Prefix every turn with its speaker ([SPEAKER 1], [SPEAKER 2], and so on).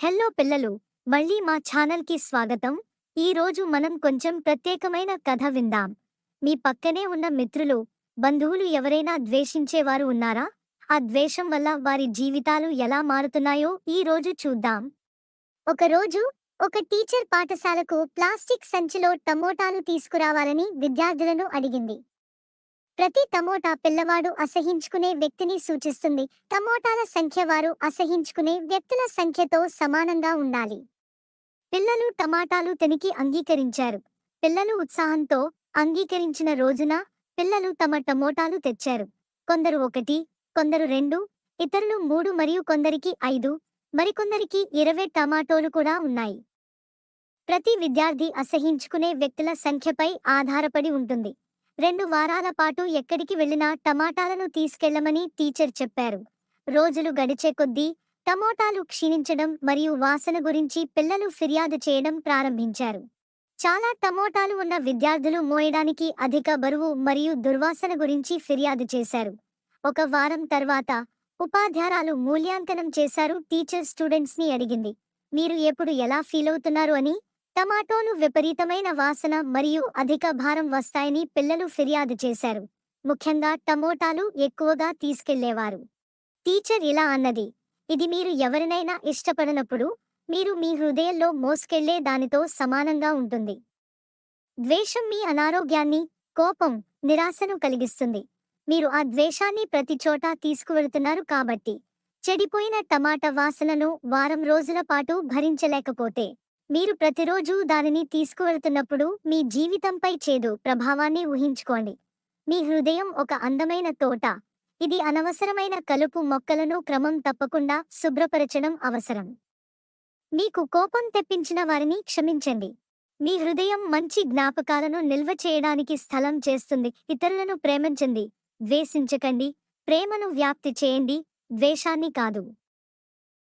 [SPEAKER 1] Hello పిల్లలు, మళ్ళీ మా ఛానల్కి స్వాగతం. ఈరోజు మనం కొంచెం ప్రత్యేకమైన కథ విందాం. మీ పక్కనే ఉన్న మిత్రులు, బంధువులు ఎవరైనా ద్వేషించేవారు ఉన్నారా? ఆ ద్వేషం వల్ల వారి జీవితాలు ఎలా మారుతున్నాయో ఈ రోజు చూద్దాం. ఒకరోజు ఒక టీచర్ పాఠశాలకు ప్లాస్టిక్ సంచిలో టమోటాలు తీసుకురావాలని విద్యార్థులను అడిగింది. ప్రతి టమోటా పిల్లవాడు అసహించుకునే వ్యక్తిని సూచిస్తుంది. టమోటాల సంఖ్య వారు అసహించుకునే వ్యక్తుల సంఖ్యతో సమానంగా ఉండాలి. పిల్లలు టమాటాలు తినికి అంగీకరించారు. పిల్లలు ఉత్సాహంతో అంగీకరించిన రోజున పిల్లలు తమ టమోటాలు తెచ్చారు. కొందరు 1, కొందరు 2, ఇతరులు 3 మరియు కొందరికి 5, మరికొందరికి 20 టమాటోలు కూడా ఉన్నాయి. ప్రతి విద్యార్థి అసహించుకునే వ్యక్తుల సంఖ్యపై ఆధారపడి ఉంటుంది. 2 వారాల పాటు ఎక్కడికి వెళ్ళినా టమాటాలను తీసుకెళ్లమని టీచర్ చెప్పారు. రోజులు గడిచే కొద్దీ టమోటాలు క్షీణించడం మరియు వాసన గురించి పిల్లలు ఫిర్యాదు చేయడం ప్రారంభించారు. చాలా టమోటాలు ఉన్న విద్యార్థులు మోయడానికి అధిక బరువు మరియు దుర్వాసన గురించి ఫిర్యాదు చేశారు. ఒక వారం తర్వాత ఉపాధ్యాయురాలు మూల్యాంకనం చేశారు. టీచర్ స్టూడెంట్స్ని అడిగింది, మీరు ఎప్పుడు ఎలా ఫీల్ అవుతున్నారు అని. టమాటోలు విపరీతమైన వాసన మరియు అధిక భారం వస్తాయని పిల్లలు ఫిర్యాదు చేశారు. ముఖ్యంగా టమోటాలు ఎక్కువగా తీసుకెళ్లేవారు. టీచర్ ఇలా అన్నది, ఇది మీరు ఎవరినైనా ఇష్టపడనప్పుడు మీరు మీ హృదయంలో మోసుకెళ్లే దానితో సమానంగా ఉంటుంది. ద్వేషం మీ అనారోగ్యాన్ని, కోపం, నిరాశను కలిగిస్తుంది. మీరు ఆ ద్వేషాన్ని ప్రతి చోటా తీసుకువెళుతున్నారు కాబట్టి. చెడిపోయిన టమాటా వాసనను వారం రోజుల పాటు భరించలేకపోతే మీరు ప్రతిరోజూ దానిని తీసుకువెళ్తున్నప్పుడు మీ జీవితంపై చేదు ప్రభావాన్ని ఊహించుకోండి. మీ హృదయం ఒక అందమైన తోట. ఇది అనవసరమైన కలుపు మొక్కలను క్రమం తప్పకుండా శుభ్రపరచడం అవసరం. మీకు కోపం తెప్పించిన వారిని క్షమించండి. మీ హృదయం మంచి జ్ఞాపకాలను నిల్వ చేయడానికి స్థలం చేస్తుంది. ఇతరులను ప్రేమించండి, ద్వేషించకండి. ప్రేమను వ్యాప్తి చేయండి, ద్వేషాన్ని కాదు.